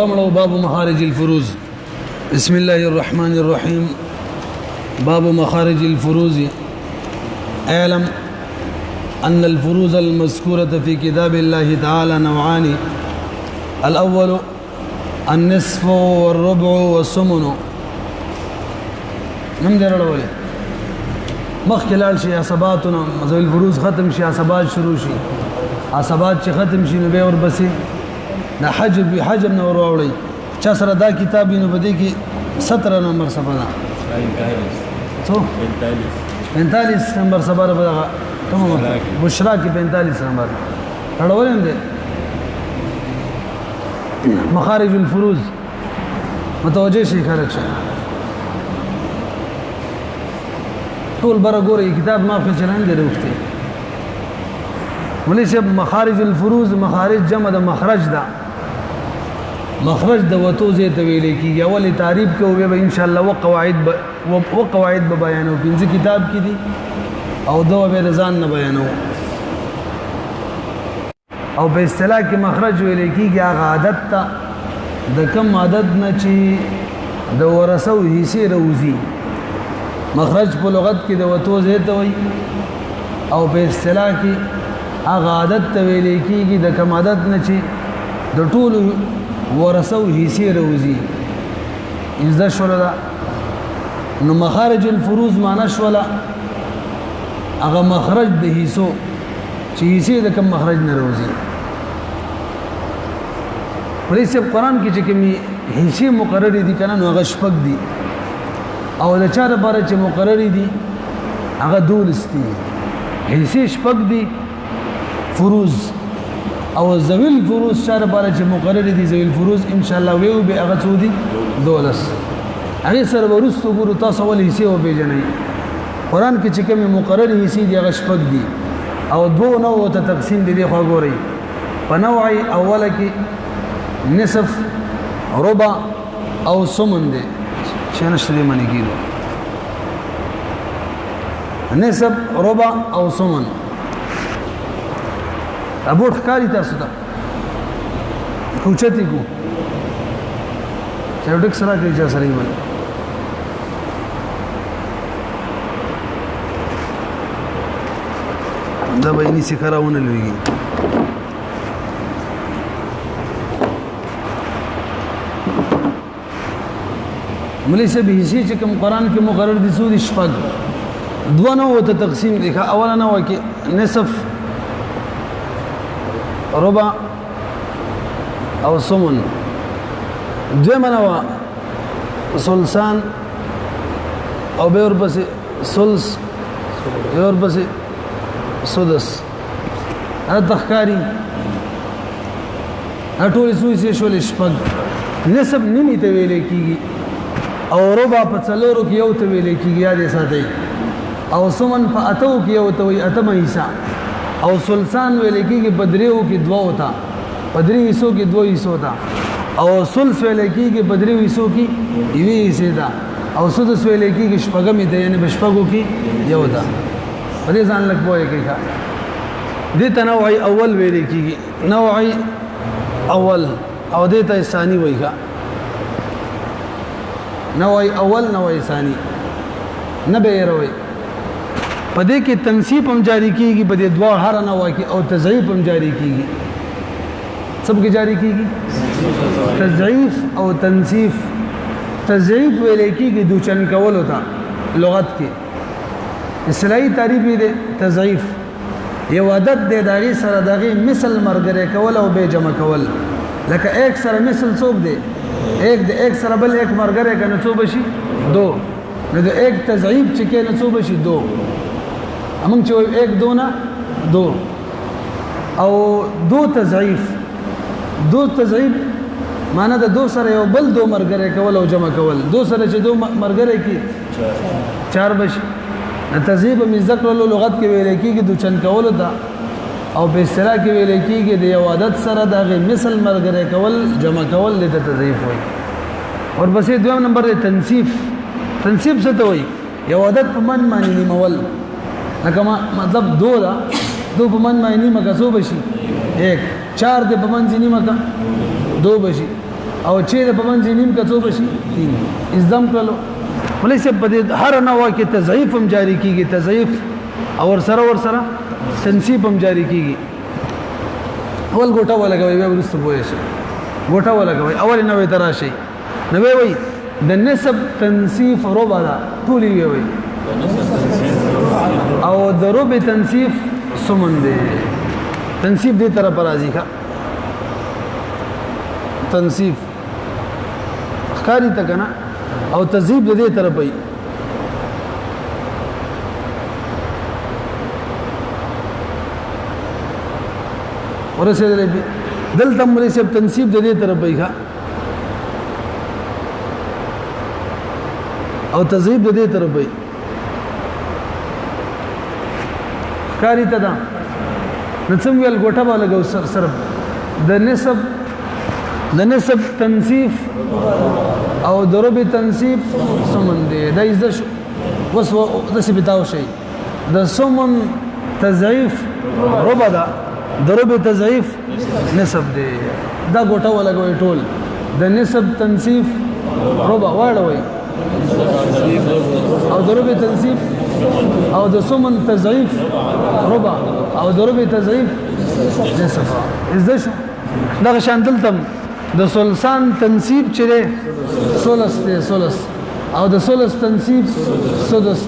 باب مخارج الفروز. بسم الله الرحمن الرحيم. باب مخارج الفروز. اعلم أن الفروز المذكورة في كتاب الله تعالى نوعان: الأول النصف والربع والثمن. من در الأول مخکلال شي عصباتنا ذوي الفروز ختم شي عصبات شروع شي عصبات چې ختم شي نو به ور بسي دا حجب نو وروړي چا سره دا کتاب نو بده کې 17 نمبر صفحه ده 45 نمبر صفحه ده کومه بشرا کې 45 نمبر اړولم دي مخارج الفروز متوجه شي خلک شي ټول بره ګوري کتاب ما په چلان دی وروسته ولې چې مخارج الفروز مخارج جمع د مخرج ده مخرج د وتو زه ته ویل کیږي اولی تعریف کوو به ان شاء الله وقواعد به بیانو پنځه کتاب کې دي او دوه به رضان نه بیانو او په اصطلاح کې مخرج ویل کیږي هغه عادت ته د کم عادت نه چې د ورثو حصے روزي مخرج په لغت کې د وتو زه ته وي او په اصطلاح کې هغه عادت ته ویل کیږي د کم عادت نه چې د ټولو ورثو حصے روزي اذا شولا نو مخارج الفروز معنا شولا هغه مخرج د حصو چې حصے د کم مخرج نه روزي پرې سب قران کې چې کومي حصے مقرر دي کنه نو هغه شپږ دي او د چا لپاره چې مقرر دي هغه دولستي حصے شپږ دي فروز او ذوی الفروز شر بار چې مقرر دي ذوی الفروز ان شاء الله ویو به هغه څو دي دولس هغه سره ورستو ګورو تاسو ول حصے او پیژنئ قران کې چې کوم مقرر حصے دي هغه شپږ دي او دوه نو ته تقسیم دي خو ګورئ په نوع اوله کې نصف ربع او ثمن دي چې نشته معنی کیږي نصف ربع او ثمن ابوټ ښکاری تاسو ته کوچتی کو چې ډک سره کې چې سره یې دا به یې نسی کراونه لوي ملي سه به هیڅ چې کوم قران کې مقرر دي سود شپږ دوه نو ته تقسیم دي اوله نو کې نصف ربع او ثمن دویمه نوع ثلثان او به ورپسې ثلث به ورپسې سدس دا تخکاری ټول سوي شول شپږ نسب نیمه ته ویل کیږي او ربع په څلورو کې یو ته ویل کیږي یاد ساتئ او ثمن په اتو کې یو ته وي اتمه حصہ او ثلثان ویل کېږي بدریو کې دوه وتا بدری حصو کې دوه حصو تا او ثلث ویل کېږي بدریو حصو کې یوه حصہ دا او سدس ویل کېږي شپږم ته یعنی بشپږو کې یو دا په دې ځان لګ وایي کې دې تنوع اول ویل کېږي نوع اول او دې ته ثاني وایي نوع اول نوع ثاني نه به روي پدې کې تنصیب هم جاری کیږي په دې دوا هر نه واکي او تضعیف هم جاری کیږي سب کې جاری کیږي تضعیف او تنصیف تضعیف ویل کیږي د چن کول ہوتا لغت کې اصطلاحي تعریف دی تضعیف یو عادت دی دغه سره دغه مثل مرګره کول او به جمع کول لکه ایک سره مثل څوک دی ایک د ایک سره بل ایک مرګره کنه څو بشي دو نو د ایک تضعیف چې کنه څو بشي دو امون چې ایک دو نه دو او دو تضعیف معنی د دو سره یو بل دو مرګره کول او جمع کول دو سره چې دو مرګره کی چار بشي تضعیف می ذکر له لغت کې ویل کېږي د چن کول دا او په اصطلاح کې ویل کېږي د یو عادت سره د مثل مرګره کول جمع کول د تضعیف وي اور بس دویم نمبر د تنصیف څه ته وي یو عادت په من معنی نیمول لکه مطلب دو دا دو په من معنی نیمه کا څو بشي 1 4 د په من نیمه کا 2 بشي او چې د پمنځ نیم کڅو بشي تین ازدم کړلو ولې سه په دې هر نوع کې تضعیف هم جاری کیږي تضعیف او ور سره تنصیب هم جاری کیږي اول ګوټه ولګوي به ورسته وایي شي ګوټه ولګوي اول نوې تراشي نوې وای د نسب تنصیف ربع دا ټولي وي او د ربع تنصیف سمن دی تنصیب دې طرف راځي ښا تنصیف ښکاری ته کنه او تذیب دې طرف وي ورسېدلې دلته مولوی صاحب تنصیب د دې طرف وي ښا او تذیب د دې طرف وي ښکاری ته دا نڅم ویل ګوټه به لګو سر د نسب تنصیف او ضرب تنصیب سمن دی دا از وس دسی بتاو شي د سمن تضعیف ربع دا ضرب تضعیف نسب دی دا ګوټه ولګوي ټول د نسب تنصیف ربع واړوي او ضرب تنصیب او د سمن تضعیف ربع او ضرب تضعیف نسب از شو دا شان دلتم د ثلثان تنصیب چره ثلث او د ثلث تنصیب سدس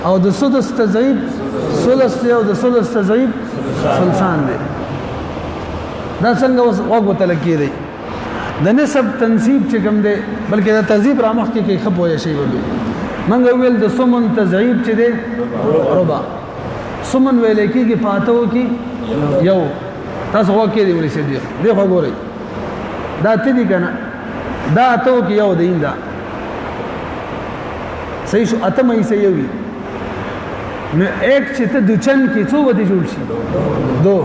او د سدس تضعیف ثلث او د ثلث تضعیف ثلثان دی دا څنګه وګ تلکی دی د نسب تنصیب چې کوم دی بلکې د تذیب رامخ کې خپوي شي وي منګ ویل د سمن تضعیف چې دی ربع سمن ویل کېږي پاتو کې یو تاسو وکړئ دی ولې سي دی خو ګورئ دا تدی کنه دا اتو کې یو دین دا صحیح شو اتمه یې صحیح وي نو ایک چې ته دچن کې څو ودی جوړ شي دو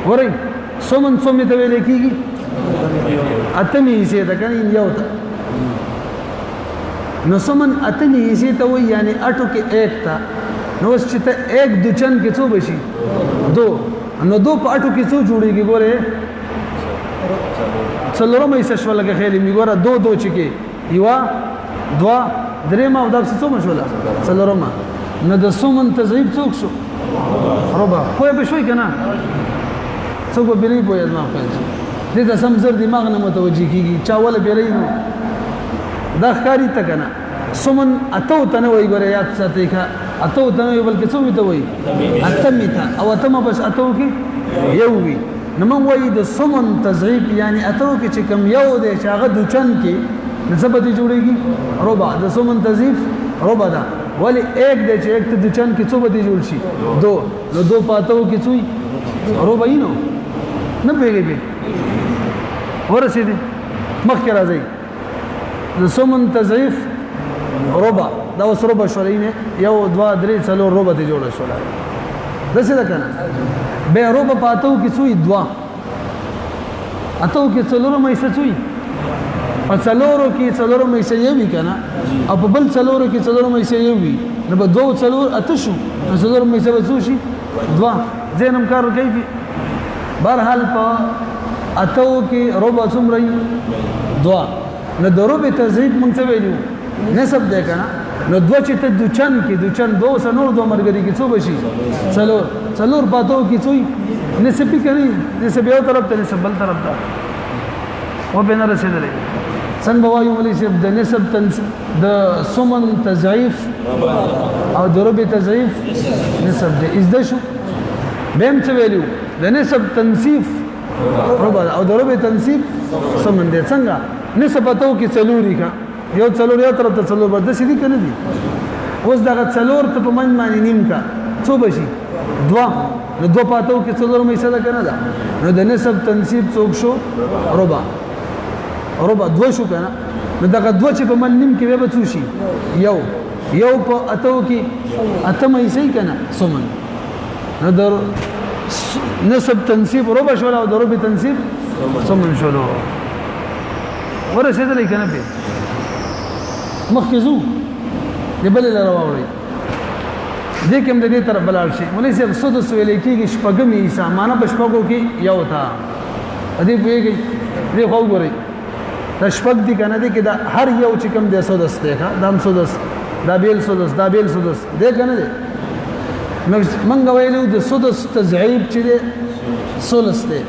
ورې سومن سومې ته ویل کېږي اتمه یې سي دا کنه یو ته نو سومن اتمه یې سي ته وي یعنی اټو کې ایک تا نو چې ته ایک دچن کې څو بشي دو نو دو په اټو کې څو جوړيږي ګوره څلورم یې شول لکه خېلې می ګوره دو چکی یوا دوا درېما او داس څو مشوله څلورم نو د سومن تضعیف څوک شو ربع خو به شوي کنه څوک به لري په یاد ما خپل دې د سم زر دماغ نه متوجي کیږي چا ولا بیرې نو دا ښکاری ته کنه سومن اتو تنه وای ګوره یاد ساتي کا اتو تنه بلکې څو ته وای اتمیتا او اتمه بس اتو کې یو وی نو من وای د سمن تضعیف یعنی اتو کې چې کم یو دی چې هغه دچن کې نسبت جوړيږي ربع د سمن تضعیف ربع دا ولی ایک دی چې ایک ته دچن کې څو به جوړ شي دو نو دو پاتو کې څوي ربع نو نه پیږي ورسېدي مخکې راځي د سمن تضعیف ربع دا اوس ربع شولې نه یو دوا درې څلور ربع ته جوړ شول دسه ده کنه به ربع پاتو کې څوي دوا اتو کې څلور مې څوي په څلورو کې څلور مې یوي کنه او په بل څلورو کې څلور مې یوي نو په دوه څلور اته شو څلور مې څه شي دوا زینم کار کوي بهرحال په اتو کې ربع څومره دوا نو د ربع تضعیف مونږ څه ویلو نسب ده کنه نو دو چې ته دچن کې دچن دو سنور دو مرګري کې څو بشي څلور پاتو کې څوي نسبی کوي نسب یو طرف ته نسب بل طرف ته و به نه رسیدلې څنګه وایو ولې چې د نسب د سمن تضعیف او د ربع تضعیف نسب ده از ده شو بهم څه ویلو د نسب تنصیف ربع او د ربع تنصیف سمن ده څنګه نسب اتو کې څلوري کا یو څلور یو طرف ته څلور بده سړي کنه دي اوس دا څلور ته په من باندې نیم کا څو بشي دوا نو دو پاتو کې څلور مې څه کنه دا نو د نسب تنصیب څوک شو ربع دو شو کنه نو دا دو چې په من نیم کې به څو شي یو په اتو کې اتمه یې صحیح کنه سمن نو در نسب تنصیب ربع شو او د ربع تنصیب سمن شو ورسېدلې کنه په مخکزو دی بل لاره واوري دې کوم د دې طرف بلال شي ولې چې سدس ویلې کېږي شپږم حصہ معنا په شپږو کې یو تا دې پوهیږي دې خو ګوري تشپک دی کنه دی کې دا هر یو چې کوم دی سدس دی ښا دام سدس دا بیل سدس دا بیل سدس دی کنه دی منګ ویلو د سدس تضعیف چې دی سلس دی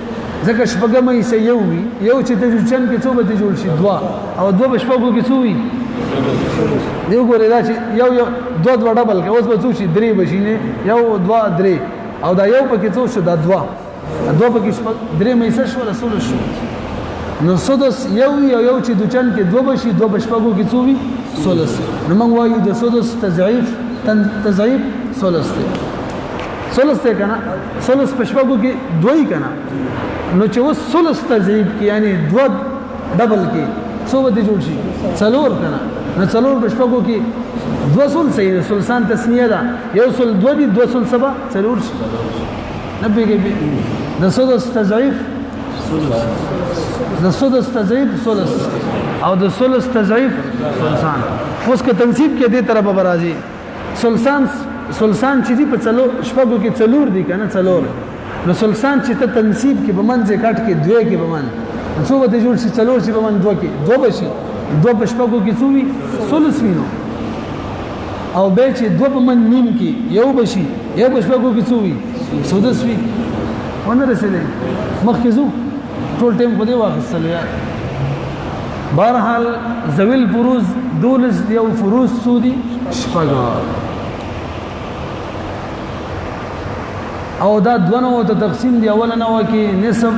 ځکه شپږم یې سه یو وي یو چې ته چن کې څو به جوړ شي دوا او دوا بشپږو کې څو وي یو ګورې دا چې یو دوا ډبل کې اوس به څو شي درې بشي نه یو دوا درې او دا یو پکې څو شو دا دوا پکې شپږ درې مې سه شو رسول شو نو سدس یو چې د چن کې دوا بشي دوا بشپږو کې څو وي سلس نو موږ وایو د سدس تضعیف سلس دی سلس دی کنه سلس پشپږو کې دوی کنه نو چې وس سلس تضعیف کې یعنی دوا ډبل کې څو به جوړ شي څلور کنه نو څلور پشپږو کې دوا سل صحیح سلسان تسنیه ده یو سل دوا دي دوا سل سبا څلور شي نبي کې د سدس تضعیف سلس او د سلس تضعیف سلسان اوس که تنصیب کې دې طرفه برازي سلسان چې دی په شپږو کې څلور دي کنه څلور نو سلسان چې ته تنصیب کې بمن ځکه کټ کې دوی کې بمن څو به جوړ شي څلور شي بمن دوه کې دوه بشي دوه په شپږو کې څو وي سلس وینو او به چې دوه بمن نیم کې یو بشي یو په شپږو کې څو وي سدس وي ونه رسېلې مخکې زو ټول ټیم په دې واخیستل یار بهرحال ذویل فروز دولس یو فروز سودی شپږ او دا دونه ته تقسیم دی اول نه وکی نصف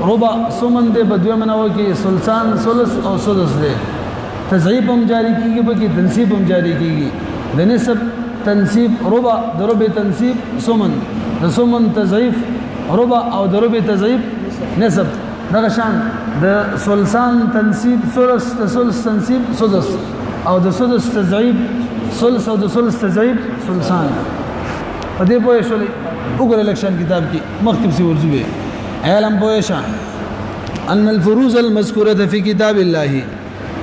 ربع سمن دی بدوی نه وکی سلسان سلس او سدس دی تضعیف هم جاری کیږي بلکې تنصیب هم جاری کیږي د نصف تنصیب ربع د ربع تنصیب سمن د سمن تضعیف ربع او د ربع تضعیف نصف دغه شان د سلسان تنصیب سلس د سلس تنصیب سدس او د سدس تضعیف سلس او د سلس تضعیف سلسان په دې پوه شولې وګوره لکشن کتاب کې مکتب سی ورزوي علم پوهشا ان الفروض المذکوره فی کتاب الله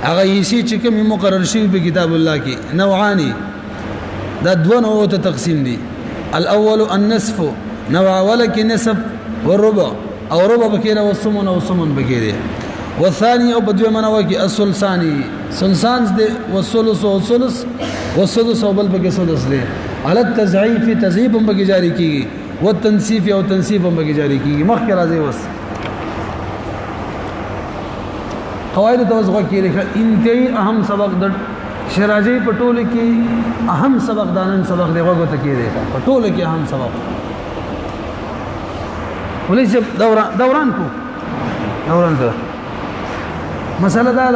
هغه هیڅ چې کوم مقرر شوی په کتاب الله کې نوعان دا دوه نوع ته تقسیم دي الاول النصف نوع اول کې نصف والربع او ربع بکیره والثمن او ثمن بکیره والثاني او بدوی منو کې الثلثانی ثلثان دي والثلث او ثلث والسدس او بل بکې سدس دي على التضعيف تضعيف هم بګی جاری کیږي والتنصيف او تنصيف هم بګی جاری کیږي مخکې راځي وس قواعد توزغه کې لکه انتهایی اهم سبق د شراجی پټول کې اهم سبق دانن سبق دی وګورئ ته کې دی پټول کې اهم سبق ولې دوران ته مسله دا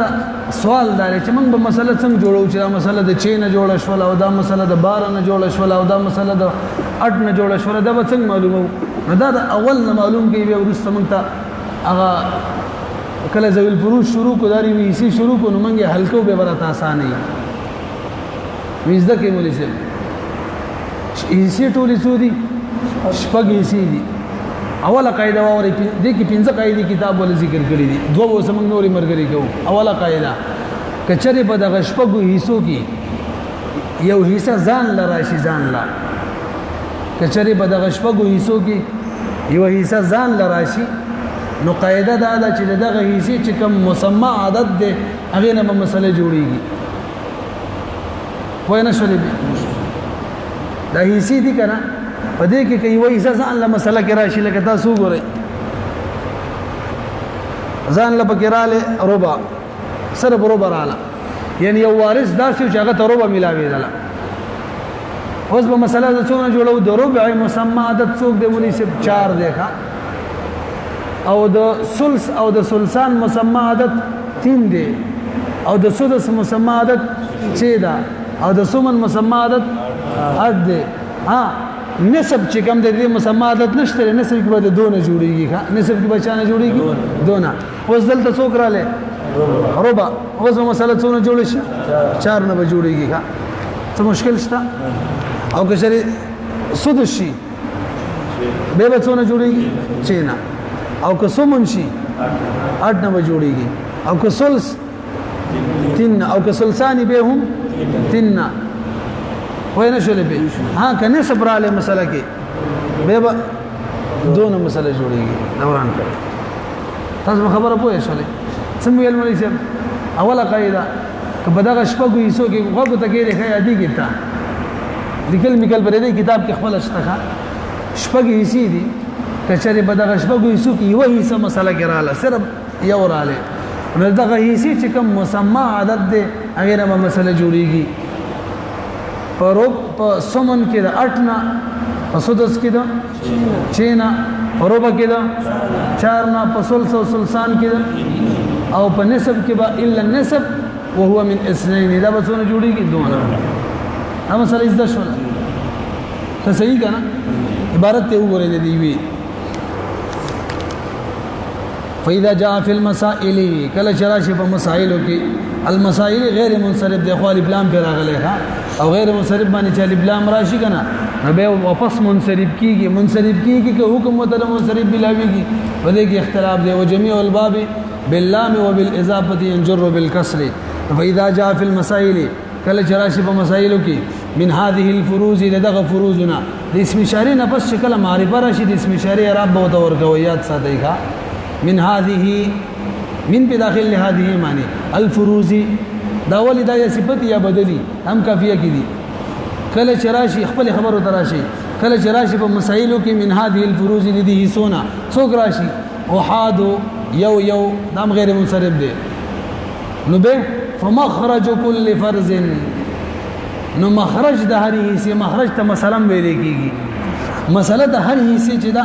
سوال دا چې موږ به مسله څنګه جوړو چې دا مسله د چین جوړه شول او دا مسله د بار نه جوړه شول او دا مسله د اټ نه جوړه شول دا به څنګه معلومو دا د اول نه معلوم کې به ورسته موږ ته هغه کله ذویل فروض شروع کو داری وی سی شروع کو نو موږ حل کو به برات آسان نه وېزده کې مولوی صاحب ایسی ټولې سودی شپږ ایسی دي اوله قاعده ووري دي کې پنځه قاعده کتاب ول ذکر کړی دي دوه وسمنګ نوري مرګري کو اوله قاعده کچره په دغه شپږو حصو کې یو حصہ ځان لراشي ځان لا کچره په دغه شپږو حصو کې یو حصہ ځان لراشي نو قاعده دا ده چې دغه حصے چې کوم مسمى عادت ده هغه نه مسله جوړيږي وای نه شولې دا حصے دي کنه پدې کې کوي وای ځان له مسله کې راشي لکه تاسو ګورئ ځان له پکراله ربع سره ربع رااله یعنی یو وارث داسې چې هغه ته ربع ملاوي دله اوس په مسله د څونه جوړو د ربع مسمى عدد څوک دی ونی سب 4 دی او د ثلث او د ثلثان مسمى عدد 3 دی او د سدس مسمى عدد 6 دی او د ثمن مسمى عدد 8 دی ها نسب چې کوم د دې مسمى عدد نشته نسب کې به دونه جوړيږي نسب کې به چانه جوړيږي دونه اوس دلته څوک رااله ربع اوس مسله څونه جوړ شي 4 نه به جوړيږي څه مشکل شته او که شری سدس شي به څونه جوړيږي چینا او که ثمن شي 8 نه به جوړيږي او که ثلث 3 او که ثلثانی به هم 3 وای نه شولې به ها کنه صبراله مسله کې به دونه مسله جوړيږي دوران کړ تاسو خبره پوهه شولې څنګه ویل مولوي صاحب اوله قاعده که په دغه شپږو حصو کې غوږو ته کېږي ښه یادېږي تا لیکل میکل پر دې کتاب کې خپل شته شپږ حصې دي که چېرې په دغه شپږو حصو کې یوه حصه مسله کې راغله صرف یو راغلی نو دغه حصې چې کوم مسمى عدد دی هغې نه به مسله جوړېږي په سمن کې د 8 نه په سدس کې د 6 نه په ربع کې د 4 نه په ثلث او ثلثان کې د او په نصف کې به الا النصف وهو من اثنين دا به څونه جوړېږي دوه دا مسله زده شوله ته صحیح که نه عبارت ته وګورئ د دې وی فإذا جاء في المسائل کله چې راشي په مسائلو کې المسائل غیر منصرف دی خو الف لام پر راغلی او غیر منصرف باندې چې الف لام راشي کنه نو به واپس منصرف کیږي که حکم متل منصرف بلاویږي په دې کې اختلاف دی او جميع الباب باللام وبالاضافه ينجر بالكسر فإذا جاء في المسائل کله چې راشي په مسائلو کې من هذه الفروض دغه فروضنا د اسم اشاره نه پس شکل معرفه راشي د اسم اشاره اعراب به تور کویات ساتي ښا من هذه من بداخل هذه معنی الفروض دا ولې دا صفت یا بدلی هم کافیه کې دي کله چې راشي خپل خبرو تراشي کله چې راشي په مسائلو کې من هذه الفروض دي سونا څوک راشي احاد یو نام غیر منصرف دی نو به فمخرج كل فرض نو مخرج د هر حصے مخرج ته مثلا ویل کیږي مساله د هر حصے چې دا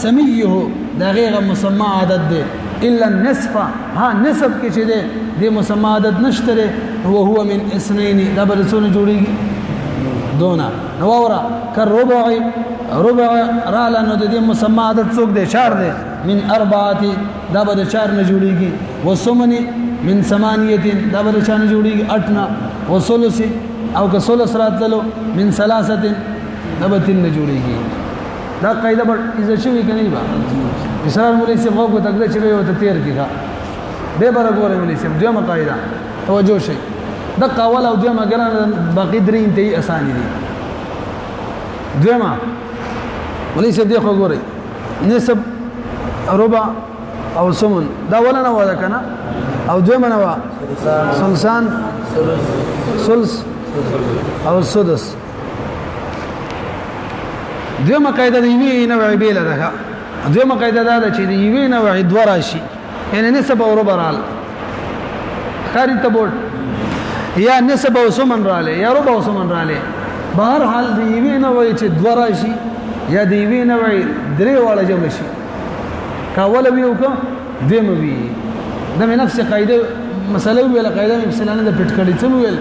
سمیه دا غیر مسمى عدد دی الا النصف ها نصف کې چې دی د مسمى عدد نشته هو من اثنين دا به څونه جوړیږي دونا نو اورا کر ربع را لنو د مسمى عدد څوک دی 4 دی من 4 دا به 4 نه جوړیږي وسمنی من 8 دا به 4 نه جوړیږي 8 نه وثلث او که ثلث راتلو من 3 دا به 3 نه جوړیږي دا قاعده به اذا شوی کني با مثال مولوی صاحب غو تکده چې یو ته تیر کیږي به برابر مولوی صاحب دوه قاعده توجه شي د قاول او دوه ګران باقي درې انتهي اساني دي دوه مولوی صاحب دی خو ګوري نسب ربع او سمن دا ولا نه ودا کنه او دوه منوا ثلثان ثلث او سدس دوه قاعده دی وی نه وی بیل ده دوه قاعده دا چې دی وی نه وی دوه راشي یعنی نسب او ربع رال خاري تبوت یا نسب او سمن راله یا ربع او سمن راله بهر حال دی وی نه وی چې دوه راشي یا دی وی نه وی درې والا جمع شي کاول ویو کو دیم وی د نفس قاعده مسله ویل قاعده مثلا د پټ کړي څه ویل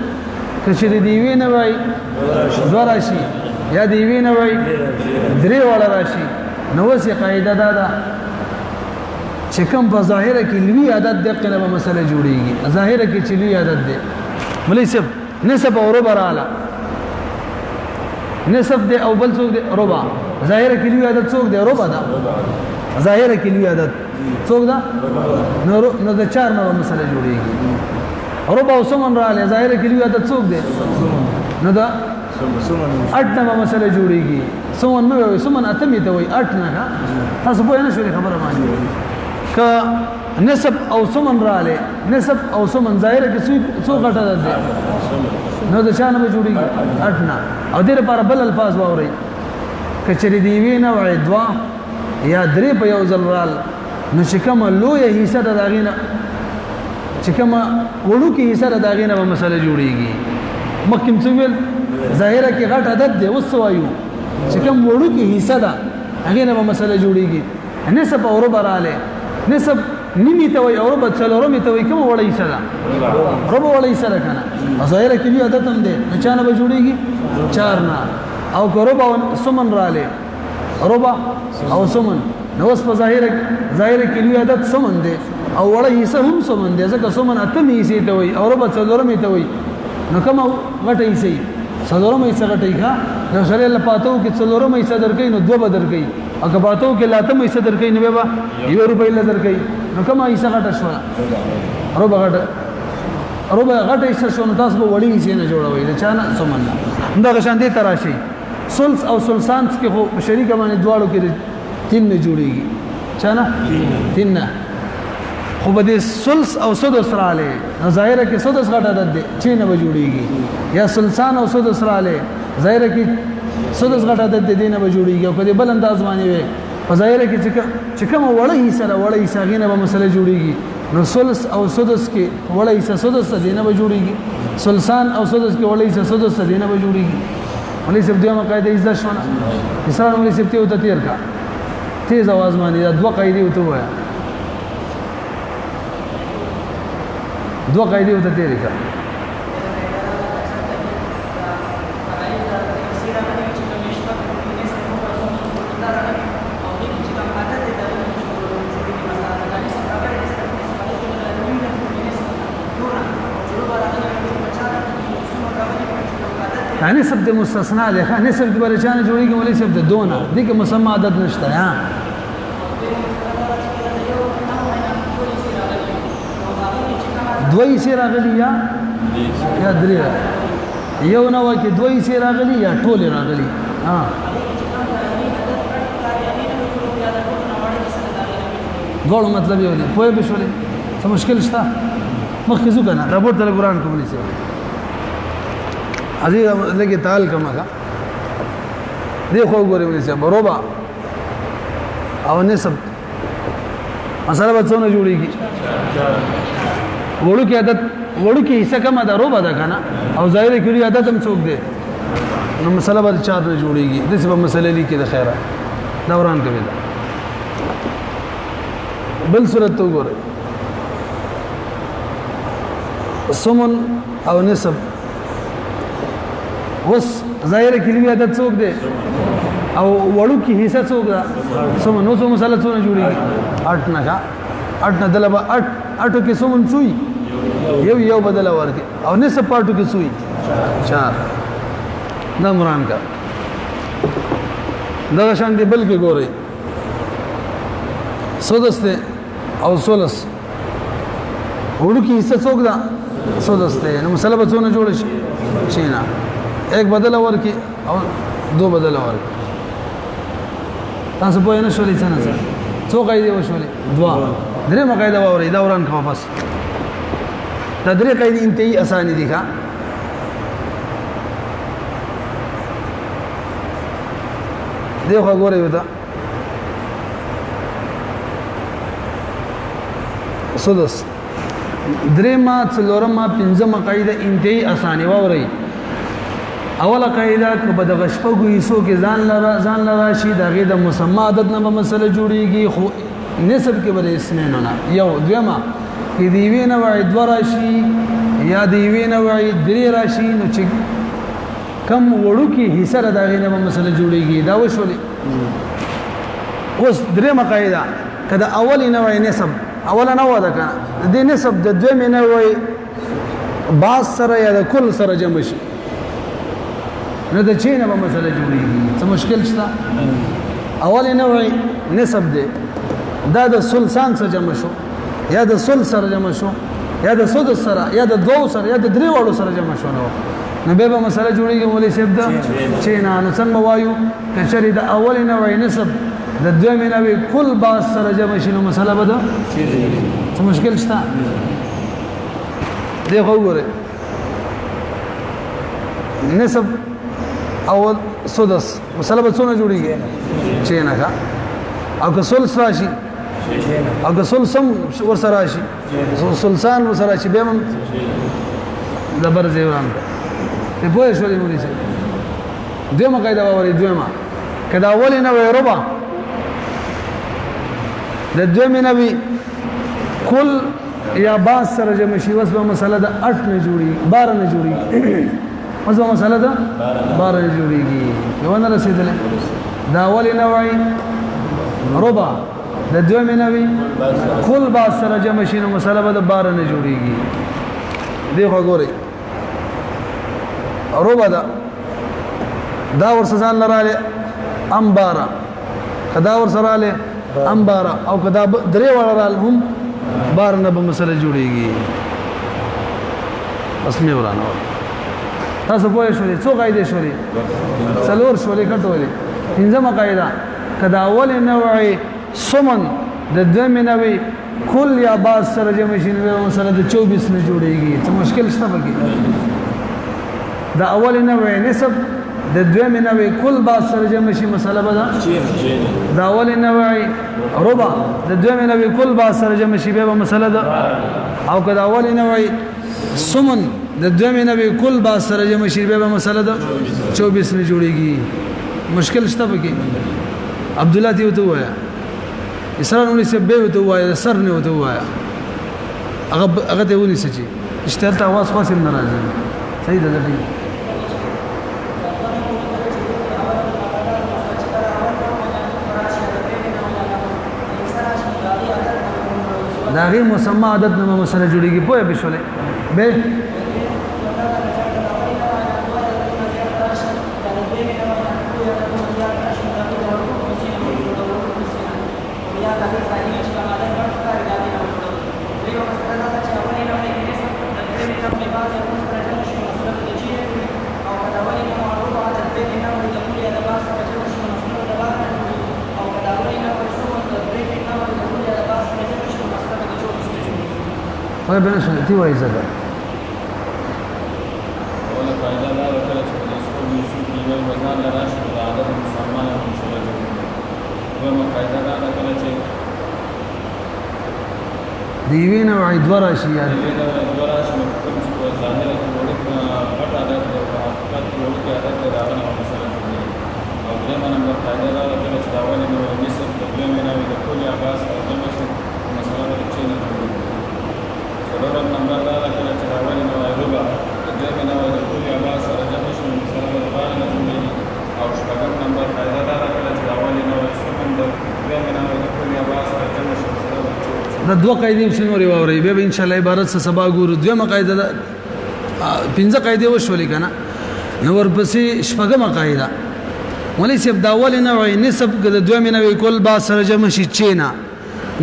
چې دی وی نه وی دوه راشي یا دی وی نه وی درې والا راشي نو وسه قاعده دا چې کوم په ظاهره کې لوی عدد د قلبه مسله جوړیږي ظاهره کې چې لوی عدد دی مولوی صاحب نسب او ربع رااله نسب دی او بل څوک دی ربع ظاهره کې لوی عدد څوک دی ربع دا ظاهره کې لوی عدد څوک دا نو د 4 نو مسله جوړیږي ربع او سمن رااله ظاهره کې لوی عدد څوک دی نو دا 8 نو مسله جوړیږي سمن نو سمن اتمه ته وي 8 نه تاسو په نه شوي خبره باندې ک نسب او سمن رااله نسب او سمن ظاهره کې څو غټه ده نو د چا نه جوړیږي 8 نه او دې لپاره بل الفاظ واوري کچری دی وینه وای دوا یا درې په یو ځل رال نو چې کوم لوی حصہ د داغینه چې کوم وړو کې حصہ د داغینه به مسله جوړیږي مخکې څه ویل ظاهره کې غټ عدد دی اوس وایو چې کوم وړو کې حصہ ده هغه نه به مسله جوړیږي نسب او ربع رااله نسب نیمه ته وي او ربع څلورمه ته وي کوم وړي حصہ ده ربع وړي حصہ ده کنه ظاهره کې لوی عدد هم دی نو چا نه به جوړیږي 4 نه او ربع او سمن رااله ربع او سمن نو اوس په ظاهره کې لوی عدد سمن دی او وړي حصہ هم سمن دی ځکه سمن اتمه حصے ته وي او ربع څلورمه ته وي نو کوم غټه حصہ څلورمه حصہ غټه ښه نو شریعه لپاتو کې څلورمه حصہ درکې نو دوه بدر کوي او کباتو کې لاتمه حصہ درکې نو به 1 روپۍ لدر کوي نو کوم حصہ غټه شو ربع غټه حصہ شو نو تاسو به وړي حصے نه جوړوي دا چانه سمن دا غشان دي تراشي ثلث او ثلثان کې خو شریک باندې دواړو کې 3 نه جوړيږي چانه 3 نه خو به دې ثلث او سدس رالی نو ظاهره کې سدس غټ عدد دی چې نه به جوړېږي یا ثلثان او سدس رالی ظاهره کې سدس غټ عدد دی نه به جوړېږي او که دې بل انداز باندې وي په ظاهره کې چې کومه وړه حصه ده وړه حصه هغې نه به مسله جوړېږي نو ثلث او سدس کې وړه حصه سدس ته دې نه به جوړېږي ثلثان او سدس کې وړه حصه سدس ته دې نه به جوړېږي مولوي صاحب دویمه قاعده زده شوه نه اسرار مولوي صاحب ته ورته تېر کا تیز आवाज باندې دا دوه قاعدې ورته ووایه دوه قاعدې ورته تېرې کړه نسب د مستثنا ده ښه نسب د برچانه جوړیږي ولې سب د دونه دي کې مسمى عدد نشته ها دوی سي راغلي یا درې یو نو کې دوی سي راغلي یا ټول راغلي ها ګورو مطلب یو دی په به شولې څه مشکل شته مخکې ځو کنه رپورټ تل قرآن کوملی سي عزیز لګي تعال کما کا دیکھو ګورې ولې سي بروبا او نسب مسله به څونه جوړیږي وړو کې عادت وړو کې حصہ کم ده روبا ده کنه او ظاهر کې عادت هم څوک ده نو مسله به 4 نه جوړیږي د څه په مسله لیکي د خیره دوران کوي بل صورت تو ګوره سمن او نسب وس ظاهر کې عادت څوک ده او وړو کې حصہ څوک ده سمن نو څو مسله څونه جوړیږي 8 نه 8 نه دلبه 8 کې سمن څوي یو بدل ورکه او نسب پارټو کې سوی 4 دا مران کا دا شان دی بل کې ګوري سودس ته او سولس وړو کې حصہ څوک دا سودس ته نو مسله به څونه جوړ شي شینا ایک بدل ورکه او دو بدل ورکه تاسو په نه شولې څنګه څو قاعده وشولې دوا درې مقاعده ووري دا وران کا بس دا درې قاعده انتهایی اسانه دي ښا دیکھو غوړې ودا سدس درې ما څلورم ما پنځم قاعده انتهایی اسانه ووري اوله قاعده که د غشپګو یسو کې ځان لرا شي د غي د مسمى عدد نه مسله جوړیږي خو نسب کې بل اسمین نه یو دویمه کې دی وینه وای دو راشي یا دی وینه وای درې راشي نو چې کم وړو کې حصہ د غي نه مسله جوړیږي دا وشولې اوس درې مقاعده کله اول نه وای نسب اول نه و ده کنه د نسب د دویم نه وای باز سره یا د کل سره جمع شي نو د چینه به مسله جوړیږي څه مشکل شته اول نه وای نسب ده دا د ثلثان سره جمع شو یا د ثلث سره جمع شو یا د سدس سره یا د دو سره یا د درې وړو سره جمع شو نو به مسله جوړیږي ولې شب ده چینه نو څنګه وایو کچری د اول نه وای نسب د دویم نه وای کل باز سره جمع شي نو مسله به ده څه مشکل شته دیکھو ګوره نسب اول سدس مسله به څونه جوړیږي چینه کا او که ثلث راشي او که ثلثم ورسره راشي ثلثان ورسره راشي به هم زبر زیوران ته پوه شولې مولي سي دویمه قاعده ووري دویمه کدا اول نه وي ربع د دویمه نه وي کل یا باز سره جمع شي وس به مسله د 8 نه جوړي 12 نه جوړي وس به مسله د 12 نه جوړيږي یو نه رسیدلې دا اول نه وي ربع د دویمه نه وي کل باز سره جمع شي نو مسله به د 12 نه جوړيږي دیکھو ګورئ ربع دا ورسزان لراله امبارا کدا ورسراله امبارا او کدا درې ورال هم بار نه به مسله جوړيږي اسمه ورانه تاسو پوه شئ څو قاعده شولې څلور شولې کټولې پنځمه قاعده کدا اول نه وای سمن د دویم نه وای کل یا بعض سره جمع شي نو مسله د 24 نه جوړیږي څه مشکل شته پکې د اول نوع نسب د دویم نوع کل بعض سره جمع شي مسله به د اول نوع ربع د دویم نوع کل بعض سره جمع شي به مسله ده او که د اول نوع سمن د دویم نوع کل بعض سره جمع شي به مسله ده 24 نه جوړیږي مشکل شته پکې عبد الله ته وته وایا اسرار ونی سه به وته وایا سر نه وته وایا هغه ته ونی سچي اشتهر ته आवाज خاص نه راځي صحیح ده دا غیر مسمى عدد نه مسله جوړیږي په بشوله به وای بنه سنتي وای زګه ولا فائدہ لا وکړه چې د څو یوسف دی وزن لرا شي د عادت مسلمان او مسلمان وما فائدہ لا وکړه چې دیوین او عیدور شي یار دیوین او عیدور شي کوم څه ظاهر کې وړي پټ عادت او حقیقت وړي کې عادت راغلی او مسلمان او دغه نمبر فائدہ لا وکړه چې دا ولې نو نسب د دویم نه وي د ټول آغاز او جمع شي مسلمان چې نه ضرورت نمبر دا کله چې راوړي نو ربع د دې نه د ټول آواز سره جمع شي مسله د باندې نه جوړيږي او شپږم نمبر فائدہ دا کله چې راوړي نو سکون د دې نه د ټول آواز سره جمع شي مسله د دوه قاعده سنوري ووري به ان شاء الله عبارت څه سبا ګورو دوه قاعده پنځه قاعده وشولې کنه نو ورپسې شپږم قاعده ولې چې د اول نوع نسب د دوه نوع کل با سره جمع شي چینا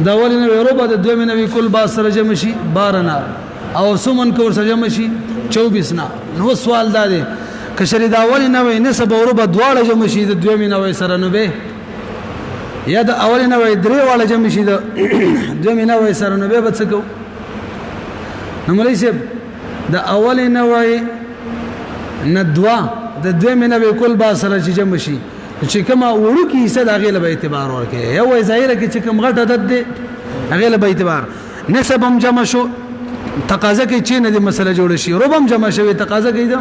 د اول نوع ربع د دوه نوع کل با سره جمع شي 12 او سمن کو سره جمع شي 24 نو سوال دا دی که شری د اول نوع نسب او ربع دواړه جمع شي د دوه نوع سره نو به یا د اول نوع درې واړه جمع شي د دوه نوع سره نو به څه کو نو مولوی صاحب د اول نوع ندوا د دوه نوع کل با سره جمع شي چې کومه وړو کې حصہ د هغه له اعتبار ورکه یو ظاهره کې چې کوم غټ عدد دی هغه له اعتبار نسب هم جمع شو تقاضا کوي چې نه د مسله جوړ شي ربع هم جمع شوی تقاضا کوي دا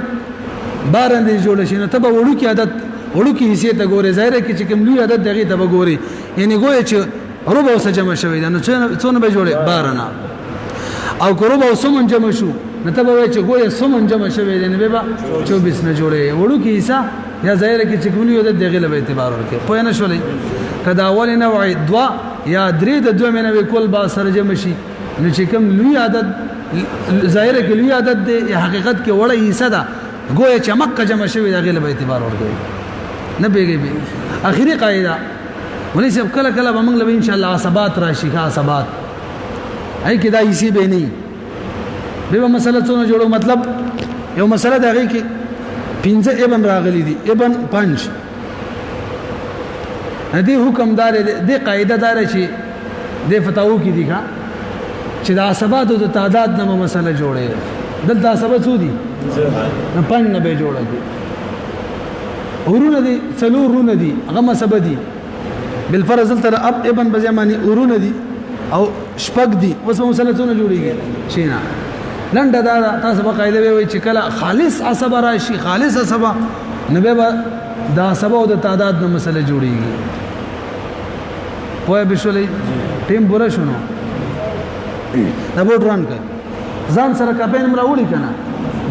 بارنده جوړ شي نو تبه وړو کې عدد وړو کې حصے ته ګوره ظاهره کې چې کوم لوی عدد دغه ته ګوري یعنی ګویا چې ربع اوسه جمع شوی دا نو څونه به جوړه 12 او ربع اوسه جمع شو نو تبه وای چې ګویا سمون جمع شوی دی نو به 24 نه جوړه وړو کې حصہ یا ظاهر کې چې کوملی د دغه له اعتبار ورکه پوه نه شولې کدا اول نوع دوا یا درې د دوه نوع کول با سره جمع شي نو چې کوم لوی عدد ظاهر کې لوی عدد دی یا حقیقت کې وړه حصہ ده گویا چې مکه جمع شوی دغه له اعتبار ورکه نه بیګي به اخیری قاعده ولې چې کله کله به موږ له ان شاء الله عصبات راشي کا عصبات هي کې دا یې به نه به مسله څونه جوړو مطلب یو مسله دغه کې پنځه ابن راغلي دي ابن 5 دې حکم دار دې قاعده دار شي دې فتاوو کې دي ښا چې د عصبات او تعداد نه مسله جوړه دلته عصبات څو دي نه 5 نه به جوړه دي ورونه دي څلورونه دي هغه مسبه دي بالفرض تر اب ابن بزماني ورونه دي او شپږ دي اوس مسله څونه جوړيږي شینا لنډه دا تاسو په قاعده وی چې کله خالص عصب راشي خالص عصب نه به دا عصب او د تعداد نه مسله جوړیږي پوهه بشولې ټیم پورا شونو دا بوت ران کړ ځان سره کپین مړ وړي کنه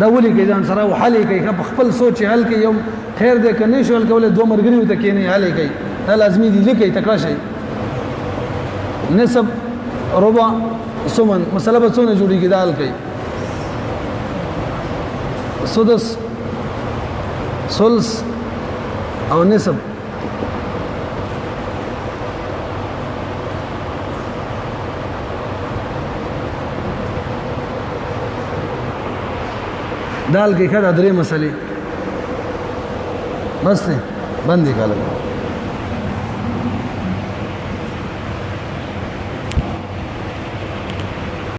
دا ولي کې ځان سره حل کوي خپل سوچ حل کوي یو خیر دې کني شول کوله دوه مرګري وته کینی حل کوي دا لازمي دي لیکي تکړه شي نسب ربع سمن مسله به څونه جوړیږي دا حل کوي سدس ثلث او نسب دال کې کړه درې مسلې بس نه باندې کاله